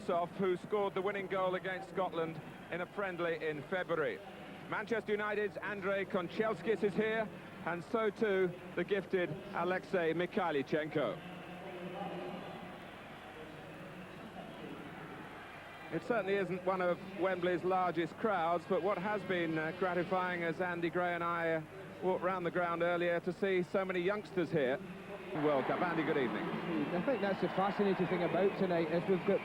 Kuznetsov, who scored the winning goal against Scotland in a friendly in February. Manchester United's Andrei Konchelskis is here, and so too the gifted Alexei Mikhailichenko. It certainly isn't one of Wembley's largest crowds, but what has been gratifying, as Andy Gray and I walked round the ground earlier, to see so many youngsters here. World Cup. Andy, good evening. I think that's the fascinating thing about tonight, is we've got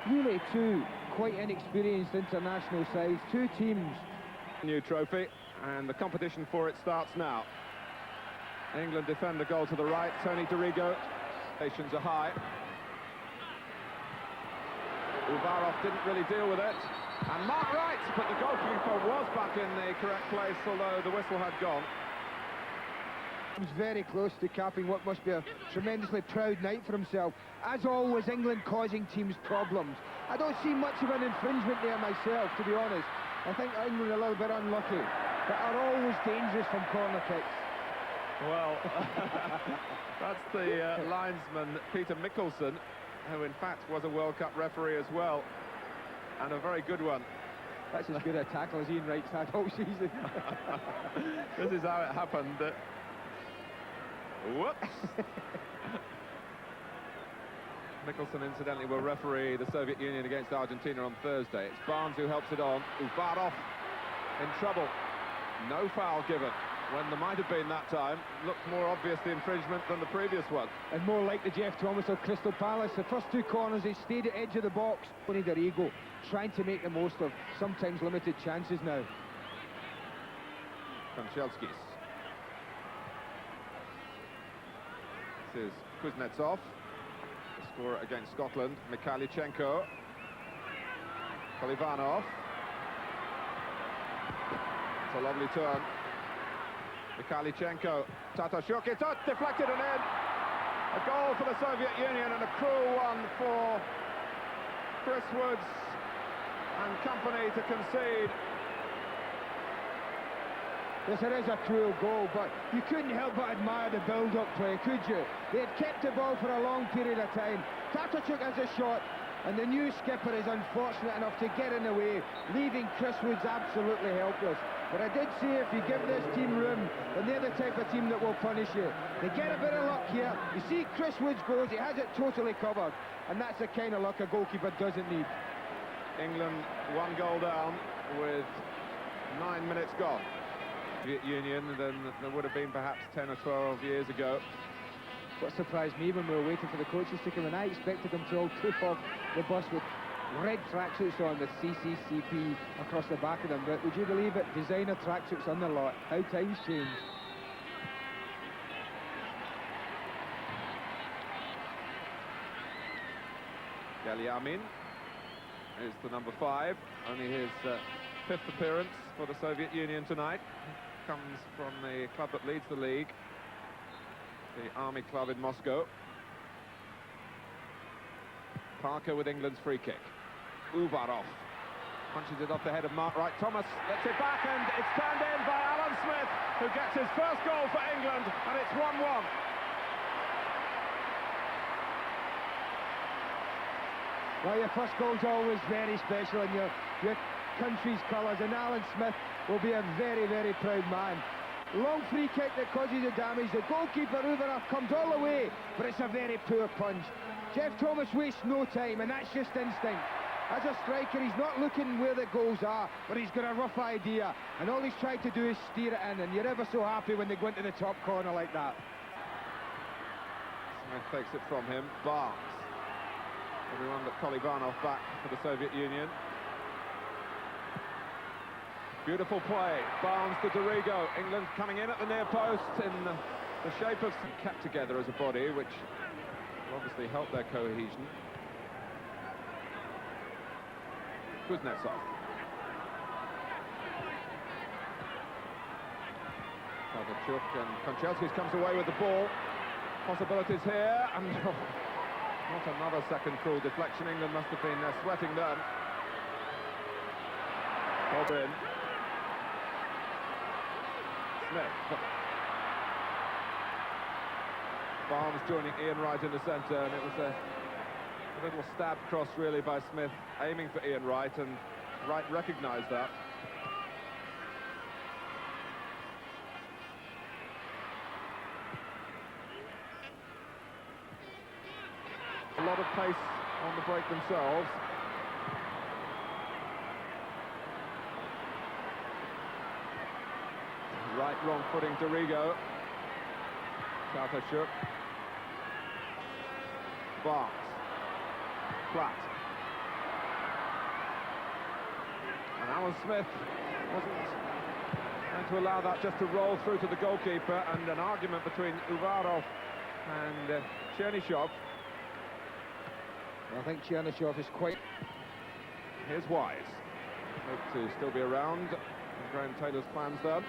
really two quite inexperienced international sides, two teams. New trophy, and the competition for it starts now. England defend the goal to the right. Tony Dorigo. Expectations are high. Uvarov didn't really deal with it. And Mark Wright, but the goalkeeper was back in the correct place, although the whistle had gone. He was very close to capping what must be a tremendously proud night for himself. As always, England causing teams problems. I don't see much of an infringement there myself, to be honest. I think England are a little bit unlucky, but are always dangerous from corner kicks. Well, that's the linesman, Peter Mickelson, who in fact was a World Cup referee as well, and a very good one. That's as good a tackle as Ian Wright's had all season. This is how it happened. Whoops! Mickelson, incidentally, will referee the Soviet Union against Argentina on Thursday. It's Barnes who helps it on. Uvarov in trouble. No foul given, when there might have been that time. Looked more obvious the infringement than the previous one. And more like the Jeff Thomas of Crystal Palace. The first two corners, they stayed at edge of the box. Only their ego, trying to make the most of sometimes limited chances now. Konchelskis. This is Kuznetsov, the scorer against Scotland. Mikhailichenko. Kolivanov. It's a lovely turn. Mikhailichenko. Tatashuk. It's out, deflected and in. A goal for the Soviet Union, and a cruel one for Chris Woods and company to concede. Yes, it is a cruel goal, but you couldn't help but admire the build-up play, could you? They had kept the ball for a long period of time. Tatashuk has a shot, and the new skipper is unfortunate enough to get in the way, leaving Chris Woods absolutely helpless. But I did say, if you give this team room, then they're the type of team that will punish you. They get a bit of luck here. You see Chris Woods goes, he has it totally covered, and that's the kind of luck a goalkeeper doesn't need. England 1 goal down with 9 minutes gone. Soviet Union than there would have been perhaps 10 or 12 years ago. What surprised me when we were waiting for the coaches to come in, I expected them to all trip off the bus with red tracksuits on with CCCP across the back of them, but would you believe it? Designer tracksuits on the lot. How times change. Galyamin is the number 5, only his 5th appearance for the Soviet Union tonight. Comes from the club that leads the league, the Army Club in Moscow. Parker with England's free kick. Uvarov punches it off the head of Mark Wright. Thomas lets it back, and it's turned in by Alan Smith, who gets his first goal for England, and it's 1-1. Well, your first goal's always very special in your country's colours, and Alan Smith will be a very, very proud man. Long free kick that causes the damage. The goalkeeper, Uvarov, comes all the way, but it's a very poor punch. Jeff Thomas wastes no time, and that's just instinct. As a striker, he's not looking where the goals are, but he's got a rough idea, and all he's trying to do is steer it in, and you're ever so happy when they go into the top corner like that. Smith takes it from him. Barnes. Everyone but Kolivanov back for the Soviet Union. Beautiful play. Barnes to Dorigo. England coming in at the near post in the shape of kept together as a body, which will obviously help their cohesion. Kuznetsov. Tatashuk, and Konchelskis comes away with the ball. Possibilities here, and not another second cruel deflection. England must have been sweating them. Bob in. Smith. Barnes joining Ian Wright in the centre, and it was a A little stab cross really by Smith, aiming for Ian Wright, and Wright recognised that. A lot of pace on the break themselves. Right, wrong footing, Dorigo. Shook. Barnes. Platt. And Alan Smith wasn't going to allow that just to roll through to the goalkeeper, and an argument between Uvarov and Chernyshov. I think Chernyshov is quite... Here's Wise. Hope to still be around. Graham Taylor's plans there.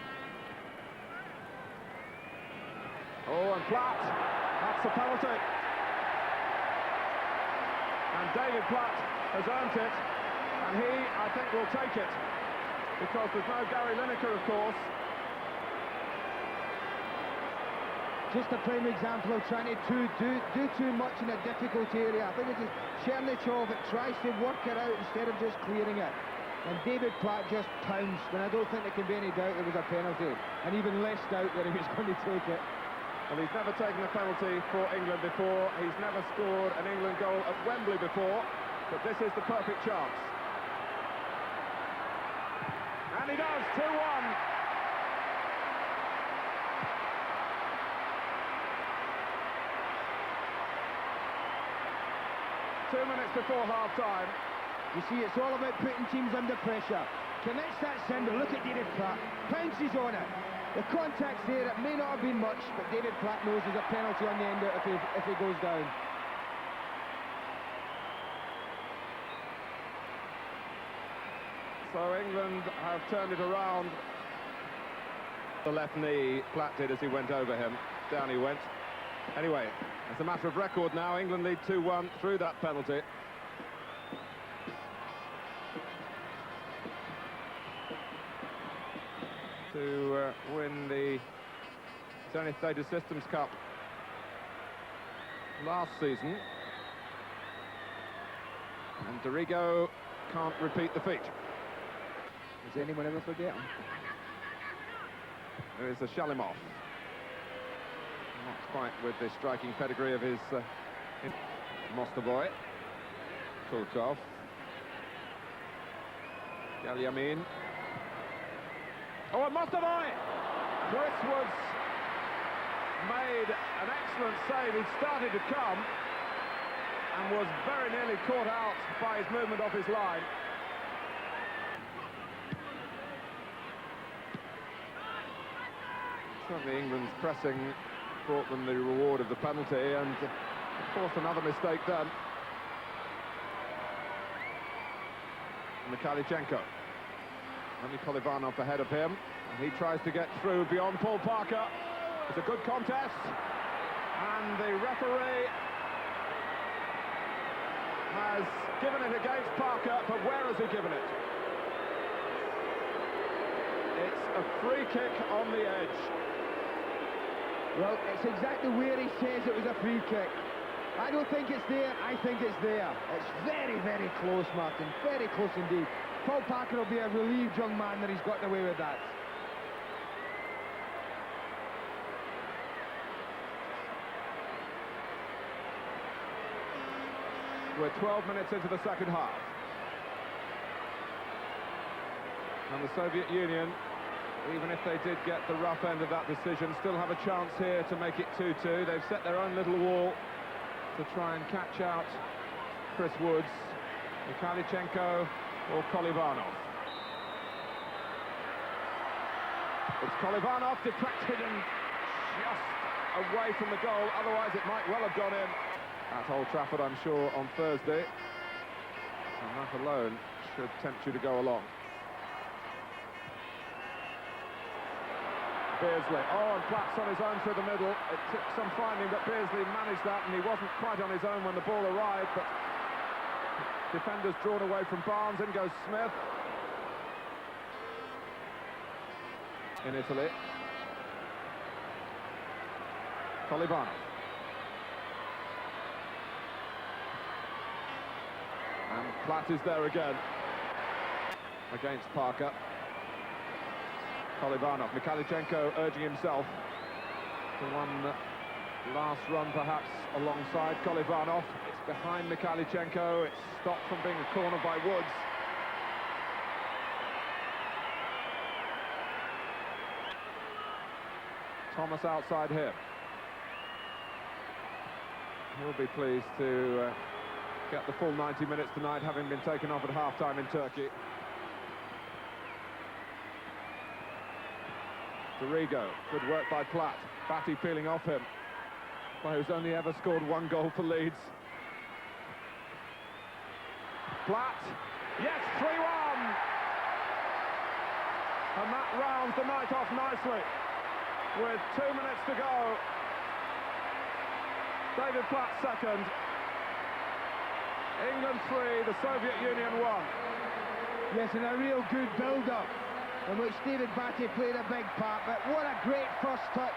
Oh, and Platt. That's a penalty. And David Platt has earned it. And he, I think, will take it. Because there's no Gary Lineker, of course. Just a prime example of trying to do too much in a difficult area. I think it is Chernyshov that tries to work it out instead of just clearing it. And David Platt just pounced, and I don't think there can be any doubt it was a penalty. And even less doubt that he was going to take it. Well, he's never taken a penalty for England before. He's never scored an England goal at Wembley before. But this is the perfect chance. And he does, 2-1. Two minutes before half-time. You see, it's all about putting teams under pressure. Commits that sender, look at David Platt, pounces on it. The contact's there, it may not have been much, but David Platt knows there's a penalty on the end if he goes down. So England have turned it around. The left knee, Platt did as he went over him. Down he went. Anyway, it's a matter of record now. England lead 2-1 through that penalty. To win the Zenith Data Systems Cup last season. And Dorigo can't repeat the feat. Does anyone ever forget him? There is a Shalimov. Not quite with the striking pedigree of his Mostovoy. Kulkov. Galyamin. Oh, and Mostovoy! Chris Woods made an excellent save. He started to come and was very nearly caught out by his movement off his line. Certainly England's pressing brought them the reward of the penalty, and of course another mistake done. Mikhailichenko. Only Kolivanov ahead of him, and he tries to get through beyond Paul Parker. It's a good contest, and the referee has given it against Parker, but where has he given it? It's a free kick on the edge. Well, it's exactly where he says it was a free kick. I don't think it's there, I think it's there. It's very, very close, Martin, very close indeed. Paul Parker will be a relieved young man that he's gotten away with that. We're 12 minutes into the second half. And the Soviet Union, even if they did get the rough end of that decision, still have a chance here to make it 2-2. They've set their own little wall to try and catch out Chris Woods, Mikhailichenko or Kolivanov. It's Kolivanov, deflected and just away from the goal, otherwise it might well have gone in at Old Trafford, I'm sure, on Thursday. And that alone should tempt you to go along. Beardsley, oh, and Platt's on his own through the middle. It took some finding, but Beardsley managed that, and he wasn't quite on his own when the ball arrived, but defenders drawn away from Barnes. In goes Smith. In Italy. Kolivanov. Platt is there again. Against Parker. Kolivanov, Mikhalichenko urging himself to one last run perhaps alongside Kolivanov. It's behind Mikhalichenko, it's stopped from being a corner by Woods. Thomas outside him. He'll be pleased to get the full 90 minutes tonight, having been taken off at half-time in Turkey. Dorigo, good work by Platt. Batty peeling off him. Well, who's only ever scored one goal for Leeds. Platt, yes, 3-1! And that rounds the night off nicely. With 2 minutes to go. David Platt second. England 3, the Soviet Union 1. Yes, and a real good build-up in which David Batty played a big part, but what a great first touch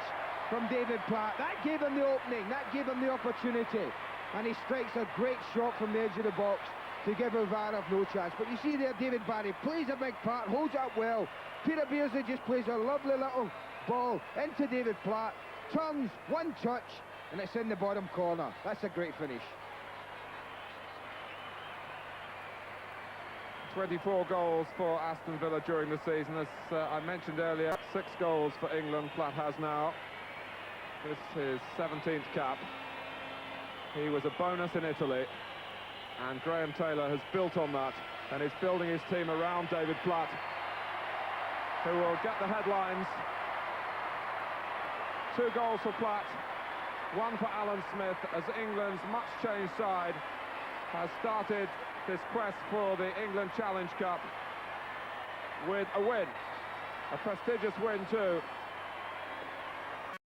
from David Platt. That gave him the opening, that gave him the opportunity, and he strikes a great shot from the edge of the box to give Uvarov no chance. But you see there, David Batty plays a big part, holds up well. Peter Beardsley just plays a lovely little ball into David Platt, turns, one touch, and it's in the bottom corner. That's a great finish. 24 goals for Aston Villa during the season. As I mentioned earlier, 6 goals for England, Platt has now. This is his 17th cap. He was a bonus in Italy, and Graham Taylor has built on that, and is building his team around David Platt, who will get the headlines. 2 goals for Platt, 1 for Alan Smith, as England's much-changed side has started this quest for the England Challenge Cup with a win. A prestigious win too,